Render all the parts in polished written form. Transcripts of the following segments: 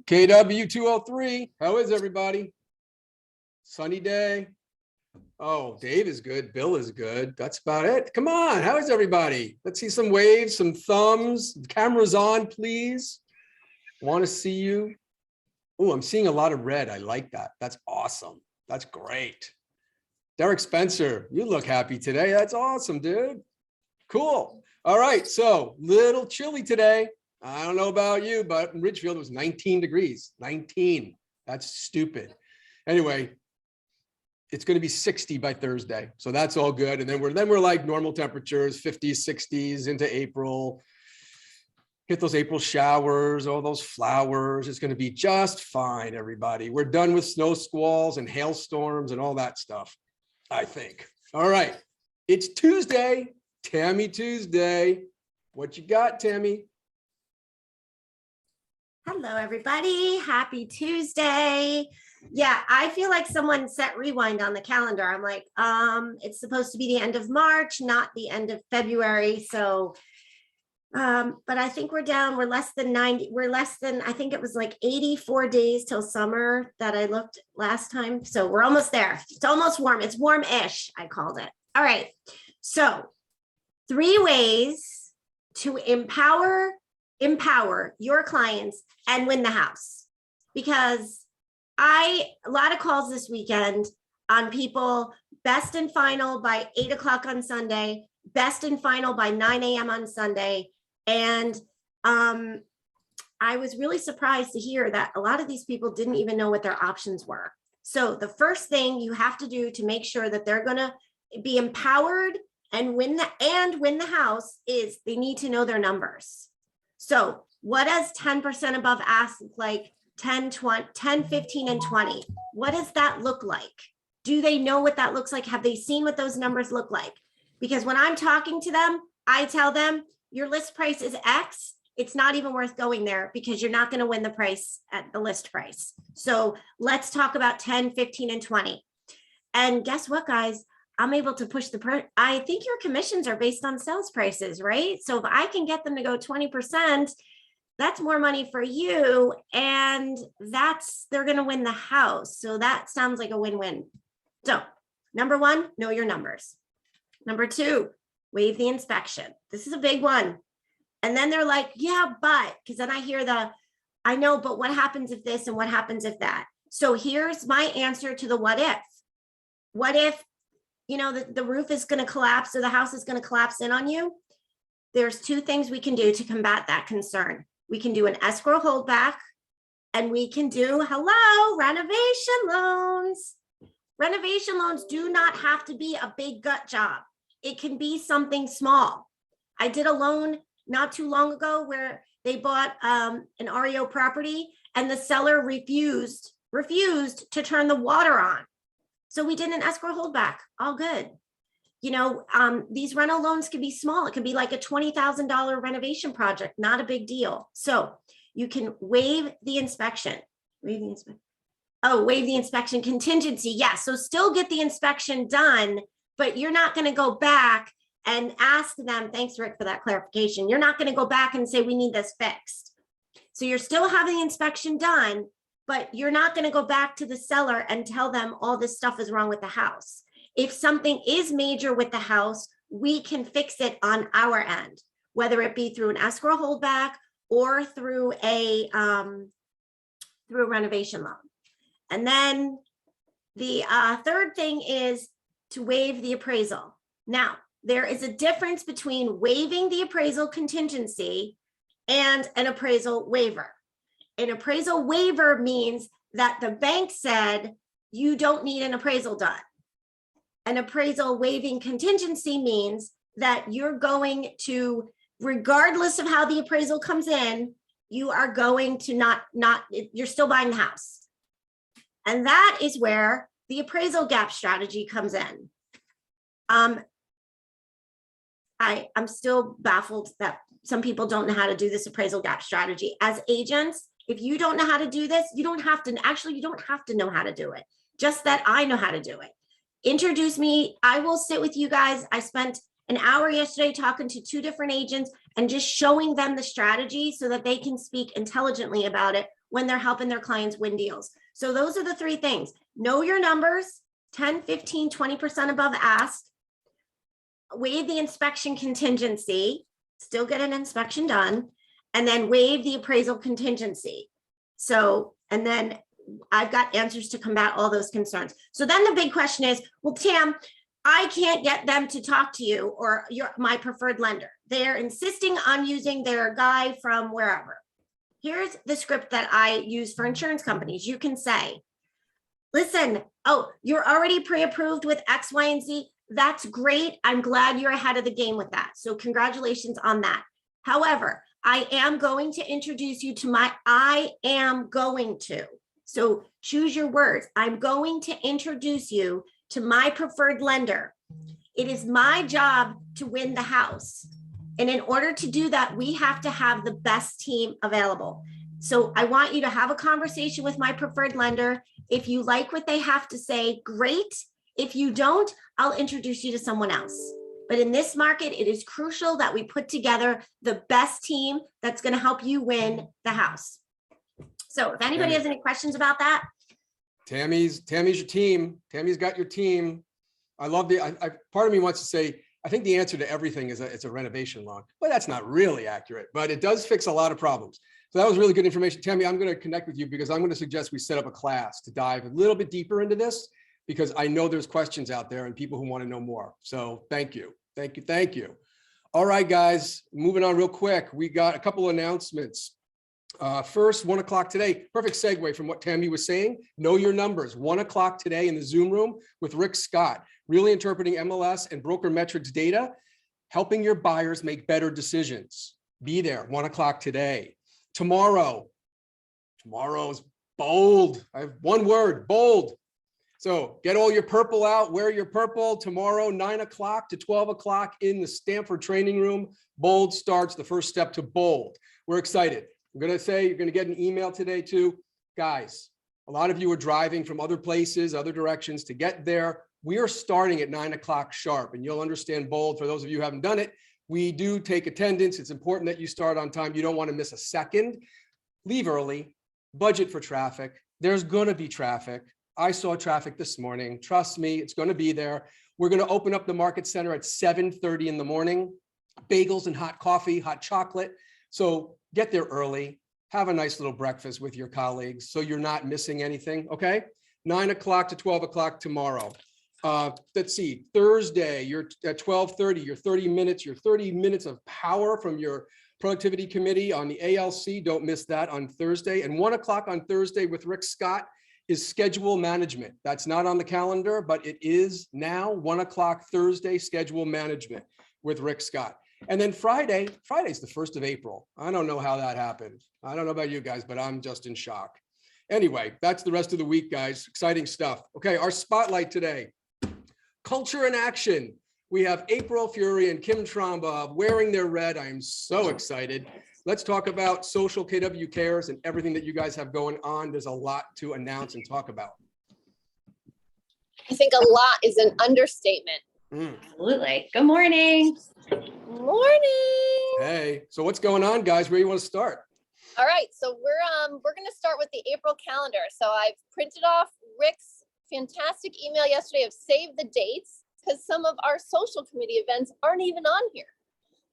KW203. How is everybody? Sunny day. Oh, Dave is good. Bill is good. That's about it. Come on. How is everybody? Let's see some waves, some thumbs. Cameras on, please. Want to see you. Oh, I'm seeing a lot of red. I like that. That's awesome. That's great. Derek Spencer, you look happy today. That's awesome, dude. Cool. All right. So little chilly today. I don't know about you, but in Ridgefield it was 19 degrees. 19. That's stupid. Anyway, it's going to be 60 by Thursday. So that's all good. And then we're like normal temperatures, 50s, 60s into April. Get those April showers, all those flowers. It's going to be just fine, everybody. We're done with snow squalls and hailstorms and all that stuff, I think. All right. It's Tuesday, Tammy Tuesday. What you got, Tammy? Hello, everybody. Happy Tuesday. Yeah, I feel like someone set rewind on the calendar. I'm like, it's supposed to be the end of March, not the end of February. So, but I think we're down. We're less than 90. We're less than, I think it was like 84 days till summer that I looked last time. So we're almost there. It's almost warm. It's warm-ish, I called it. All right. So 3 ways to empower your clients and win the house. Because a lot of calls this weekend on people best and final by 8 o'clock on Sunday, best and final by 9 a.m. on Sunday. And I was really surprised to hear that a lot of these people didn't even know what their options were. So the first thing you have to do to make sure that they're going to be empowered and win the house is they need to know their numbers. So what does 10% above ask look like? 10, 20, 10, 15, and 20. What does that look like? Do they know what that looks like? Have they seen what those numbers look like? Because when I'm talking to them, I tell them your list price is X. It's not even worth going there because you're not going to win the price at the list price. So let's talk about 10, 15, and 20. And guess what, guys? I'm able to push I think your commissions are based on sales prices, right? So if I can get them to go 20%, that's more money for you. And they're going to win the house. So that sounds like a win-win. So number 1, know your numbers. Number 2, waive the inspection. This is a big one. And then they're like, yeah, but, because then I hear I know, but what happens if this and what happens if that? So here's my answer to the what if. What if, the roof is going to collapse or the house is going to collapse in on you? There's 2 things we can do to combat that concern. We can do an escrow holdback and we can do, renovation loans. Renovation loans do not have to be a big gut job. It can be something small. I did a loan not too long ago where they bought an REO property and the seller refused to turn the water on. So we did an escrow holdback, all good. These rental loans can be small. It can be like a $20,000 renovation project, not a big deal. So you can waive the inspection. Waive the inspection contingency. Yeah, so still get the inspection done, but you're not going to go back and ask them, thanks, Rick, for that clarification. You're not going to go back and say, we need this fixed. So you're still having the inspection done, but you're not going to go back to the seller and tell them all this stuff is wrong with the house. If something is major with the house, we can fix it on our end, whether it be through an escrow holdback or through a renovation loan. And then the third thing is to waive the appraisal. Now, there is a difference between waiving the appraisal contingency and an appraisal waiver. An appraisal waiver means that the bank said you don't need an appraisal done. An appraisal waiving contingency means that you're going to, regardless of how the appraisal comes in, you are going to you're still buying the house. And that is where the appraisal gap strategy comes in. I'm still baffled that some people don't know how to do this appraisal gap strategy. As agents, if you don't know how to do this, you don't have to know how to do it. Just that I know how to do it. Introduce me. I will sit with you guys. I spent an hour yesterday talking to 2 different agents and just showing them the strategy so that they can speak intelligently about it when they're helping their clients win deals. So those are the three things. Know your numbers, 10, 15, 20% above ask. Waive the inspection contingency, still get an inspection done, and then waive the appraisal contingency. So, and then I've got answers to combat all those concerns. So then the big question is, well, Tam, I can't get them to talk to you or my preferred lender. They're insisting on using their guy from wherever. Here's the script that I use for insurance companies. You can say, listen, oh, you're already pre-approved with X, Y, and Z. That's great. I'm glad you're ahead of the game with that. So congratulations on that. However, I am going to introduce you to so choose your words. I'm going to introduce you to my preferred lender. It is my job to win the house. And in order to do that, we have to have the best team available. So I want you to have a conversation with my preferred lender. If you like what they have to say, great. If you don't, I'll introduce you to someone else. But in this market, it is crucial that we put together the best team that's going to help you win the house. So if anybody has any questions about that. Tammy's your team. Tammy's got your team. I love part of me wants to say, I think the answer to everything is it's a renovation loan, but that's not really accurate, but it does fix a lot of problems. So that was really good information. Tammy, I'm going to connect with you because I'm going to suggest we set up a class to dive a little bit deeper into this, because I know there's questions out there and people who want to know more. So thank you. Thank you. Thank you. All right, guys, moving on real quick. We got a couple announcements. First, 1 o'clock today, perfect segue from what Tammy was saying. Know your numbers, 1 o'clock today in the Zoom room with Rick Scott, really interpreting MLS and broker metrics data, helping your buyers make better decisions. Be there, 1 o'clock today. Tomorrow's bold. I have one word, bold. So get all your purple out, wear your purple. Tomorrow, 9 o'clock to 12 o'clock in the Stanford training room. Bold starts the first step to bold. We're excited. I'm going to say you're going to get an email today too. Guys, a lot of you are driving from other places, other directions to get there. We are starting at 9 o'clock sharp, and you'll understand bold. For those of you who haven't done it, we do take attendance. It's important that you start on time. You don't want to miss a second. Leave early, budget for traffic. There's going to be traffic. I saw traffic this morning. Trust me, it's going to be there. We're going to open up the market center at 7:30 in the morning. Bagels and hot coffee, hot chocolate. So get there early. Have a nice little breakfast with your colleagues so you're not missing anything, okay? 9 o'clock to 12 o'clock tomorrow. Let's see, Thursday, you're at 12:30, your 30 minutes of power from your productivity committee on the ALC. Don't miss that on Thursday. And 1 o'clock on Thursday with Rick Scott is schedule management. That's not on the calendar, but it is now 1 o'clock Thursday, schedule management with Rick Scott. And then Friday's the 1st of April. I don't know how that happened. I don't know about you guys, but I'm just in shock. Anyway, that's the rest of the week, guys. Exciting stuff. Okay, our spotlight today, culture in action. We have April Fury and Kim Tromba wearing their red. I am so excited. Let's talk about social KW Cares and everything that you guys have going on. There's a lot to announce and talk about. I think a lot is an understatement. Absolutely. Good morning. Morning. Hey, so what's going on, guys? Where do you want to start? All right, so we're going to start with the April calendar. So I've printed off Rick's fantastic email yesterday of save the dates, because some of our social committee events aren't even on here.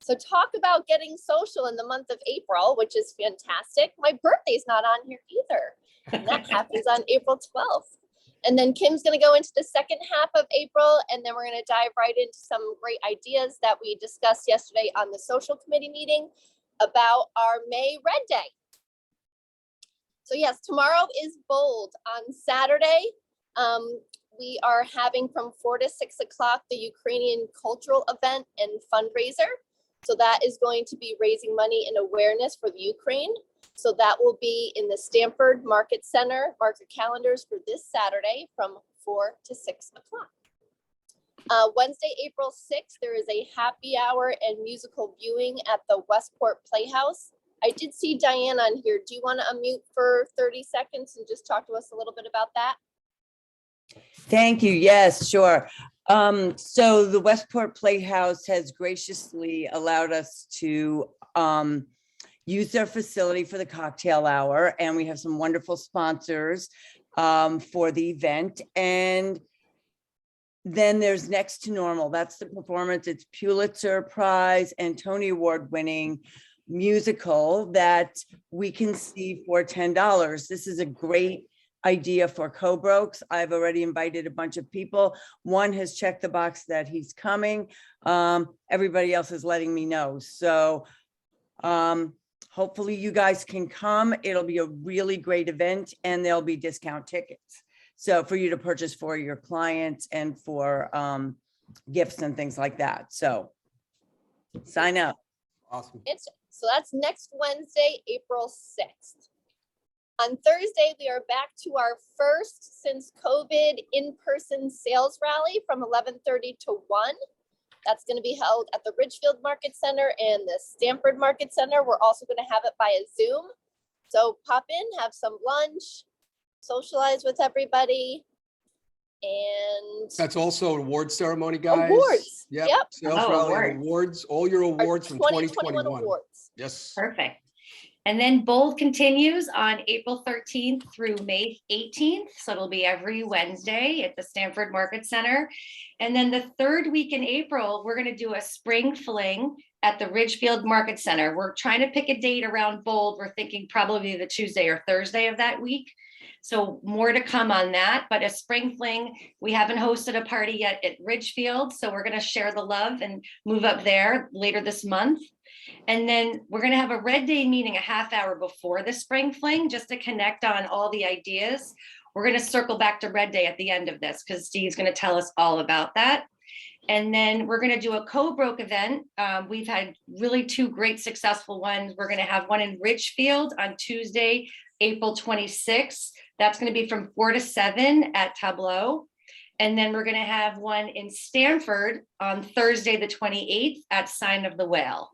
So talk about getting social in the month of April, which is fantastic. My birthday's not on here either. And that happens on April 12th. And then Kim's going to go into the second half of April, and then we're going to dive right into some great ideas that we discussed yesterday on the social committee meeting about our May Red Day. So yes, tomorrow is bold. On Saturday, we are having from 4 to 6 o'clock the Ukrainian cultural event and fundraiser. So that is going to be raising money and awareness for the Ukraine. So that will be in the Stanford Market Center. Mark your calendars for this Saturday from 4 to 6 o'clock. Wednesday, April 6th, there is a happy hour and musical viewing at the Westport Playhouse. I did see Diane on here. Do you want to unmute for 30 seconds and just talk to us a little bit about that? Thank you. Yes, sure. So the Westport Playhouse has graciously allowed us to use their facility for the cocktail hour. And we have some wonderful sponsors for the event. And then there's Next to Normal. That's the performance. It's Pulitzer Prize and Tony Award winning musical that we can see for $10. This is a great idea for co-brokes. I've already invited a bunch of people. One has checked the box that he's coming. Everybody else is letting me know. So hopefully you guys can come. It'll be a really great event and there'll be discount tickets. So for you to purchase for your clients and for gifts and things like that. So sign up. Awesome. So that's next Wednesday, April 6th. On Thursday, we are back to our first since COVID in-person sales rally from 11:30 to 1. That's going to be held at the Ridgefield Market Center and the Stamford Market Center. We're also going to have it via Zoom. So pop in, have some lunch, socialize with everybody. And That's also an award ceremony, guys. awards. Yep. Yep. Sales Oh, rally awards. and awards, all your Our awards from 2021. awards. Yes. Perfect. And then Bold continues on April 13th through May 18th. So it'll be every Wednesday at the Stamford Market Center. And then the third week in April, we're going to do a spring fling at the Ridgefield Market Center. We're trying to pick a date around Bold. We're thinking probably the Tuesday or Thursday of that week. So more to come on that, but a spring fling, we haven't hosted a party yet at Ridgefield. So we're going to share the love and move up there later this month. And then we're going to have a Red Day meeting a half hour before the spring fling, just to connect on all the ideas. We're going to circle back to Red Day at the end of this because Steve's going to tell us all about that. And then we're going to do a co-broke event. We've had really two great successful ones. We're going to have one in Ridgefield on Tuesday, April 26th. That's going to be from 4 to 7 at Tableau. And then we're going to have one in Stamford on Thursday, the 28th at Sign of the Whale.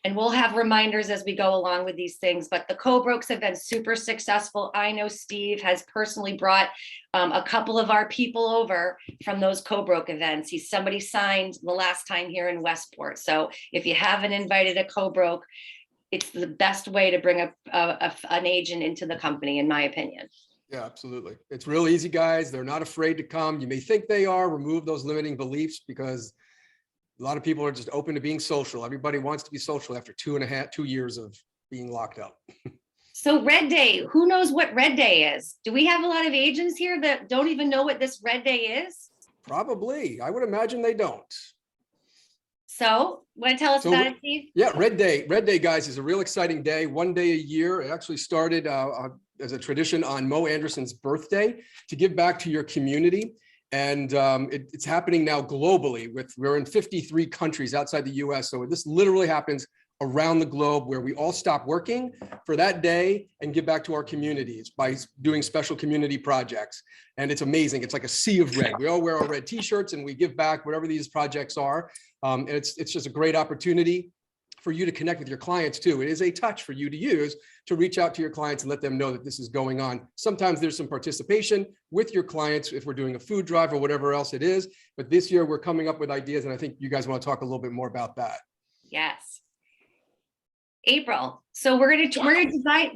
And we'll have reminders as we go along with these things, but the co-brokes have been super successful. I know Steve has personally brought a couple of our people over from those co-broke events. Somebody signed the last time here in Westport. So if you haven't invited a co-broke, it's the best way to bring an agent into the company, in my opinion. Yeah, absolutely. It's real easy, guys. They're not afraid to come. You may think they are. Remove those limiting beliefs because a lot of people are just open to being social. Everybody wants to be social after 2 years of being locked up. So Red Day, who knows what Red Day is? Do we have a lot of agents here that don't even know what this Red Day is? Probably. I would imagine they don't. So want to tell us about it, Steve? Yeah, Red Day. Red Day, guys, is a real exciting day. One day a year. It actually started as a tradition on Mo Anderson's birthday to give back to your community. And it's happening now globally. We're in 53 countries outside the US. So this literally happens around the globe where we all stop working for that day and give back to our communities by doing special community projects. And it's amazing. It's like a sea of red. We all wear our red t-shirts and we give back whatever these projects are. And it's just a great opportunity for you to connect with your clients too. It is a touch for you to use to reach out to your clients and let them know that this is going on. Sometimes there's some participation with your clients if we're doing a food drive or whatever else it is. But this year we're coming up with ideas and I think you guys want to talk a little bit more about that. Yes. April. So we're gonna divide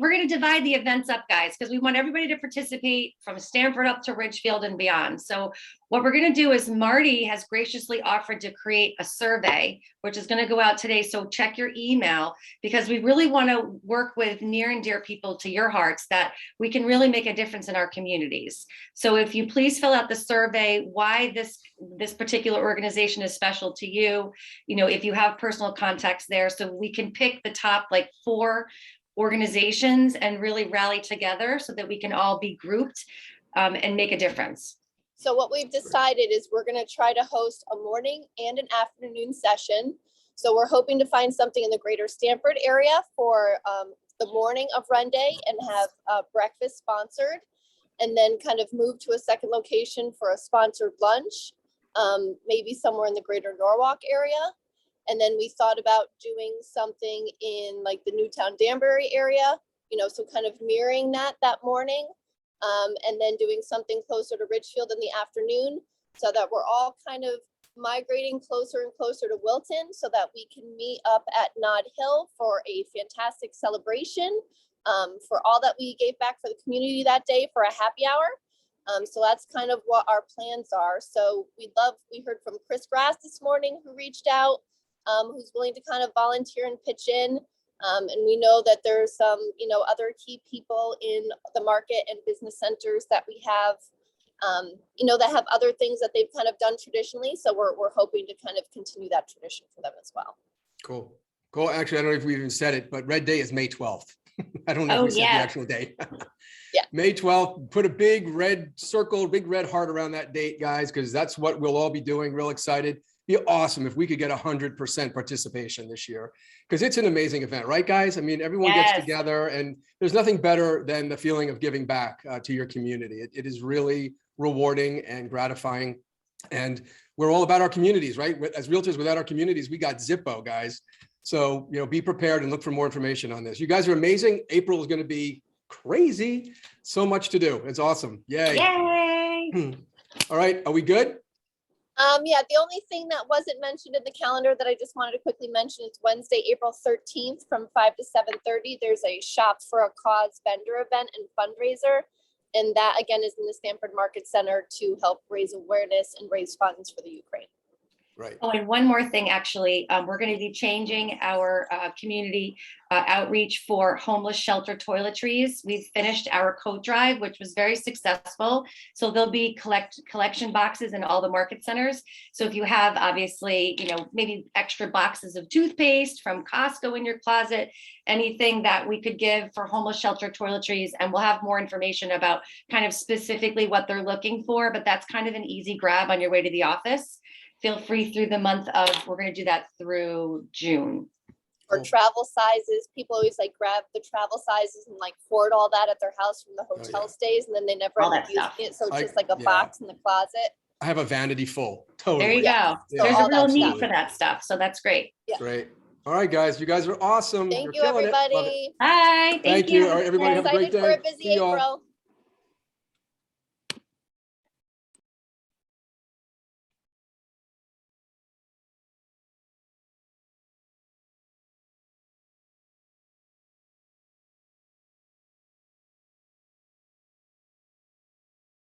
the events up, guys, because we want everybody to participate from Stamford up to Ridgefield and beyond. So what we're gonna do is Marty has graciously offered to create a survey, which is gonna go out today. So check your email because we really want to work with near and dear people to your hearts that we can really make a difference in our communities. So if you please fill out the survey, why this particular organization is special to you, if you have personal context there, so we can pick the top like 4 organizations and really rally together so that we can all be grouped and make a difference. So what we've decided is we're going to try to host a morning and an afternoon session. So we're hoping to find something in the greater Stamford area for the morning of Run Day and have breakfast sponsored, and then kind of move to a second location for a sponsored lunch, maybe somewhere in the greater Norwalk area. And then we thought about doing something in like the Newtown Danbury area, so kind of mirroring that morning. And then doing something closer to Ridgefield in the afternoon so that we're all kind of migrating closer and closer to Wilton so that we can meet up at Nod Hill for a fantastic celebration for all that we gave back for the community that day for a happy hour. So that's kind of what our plans are. So we heard from Chris Grass this morning who reached out, who's willing to kind of volunteer and pitch in. And we know that there's some, other key people in the market and business centers that we have, that have other things that they've kind of done traditionally. So we're hoping to kind of continue that tradition for them as well. Cool. Cool. Actually, I don't know if we even said it, but Red Day is May 12th. I don't know if Oh, we said the yeah. actual date. Yeah. May 12th, put a big red circle, big red heart around that date, guys, because that's what we'll all be doing. Real excited. Be awesome if we could get 100% participation this year, because it's an amazing event, right, guys? I mean, everyone gets Yes. together, and there's nothing better than the feeling of giving back to your community. It is really rewarding and gratifying. And we're all about our communities, right? As realtors, without our communities, we got Zippo, guys. So, be prepared and look for more information on this. You guys are amazing. April is going to be crazy. So much to do. It's awesome. Yay. Yay. All right. Are we good? Yeah, the only thing that wasn't mentioned in the calendar that I just wanted to quickly mention is Wednesday, April 13th from 5 to 7:30. There's a Shop for a Cause vendor event and fundraiser. And that again is in the Stanford Market Center to help raise awareness and raise funds for the Ukraine. Right. Oh, and one more thing, actually, we're going to be changing our community outreach for homeless shelter toiletries. We've finished our coat drive, which was very successful. So there'll be collection boxes in all the market centers. So if you have, obviously, maybe extra boxes of toothpaste from Costco in your closet, anything that we could give for homeless shelter toiletries, and we'll have more information about kind of specifically what they're looking for, but that's kind of an easy grab on your way to the office. Feel free through the month of, we're going to do that through June. Or Cool. travel sizes, people always grab the travel sizes and hoard all that at their house from the hotel yeah. stays, and then they never All end up that using stuff. it. So it's I- just a yeah. box in the closet. I have a vanity full. Totally. There you Yeah. go. So There's all a real that need stuff. for that stuff. So that's great. Yeah. Great. All right, guys. You guys are awesome. Thank You're you, killing it. Love it. everybody. Bye. Thank you. All right, Have a good everybody day. have a great Excited for day. a busy See y'all. April.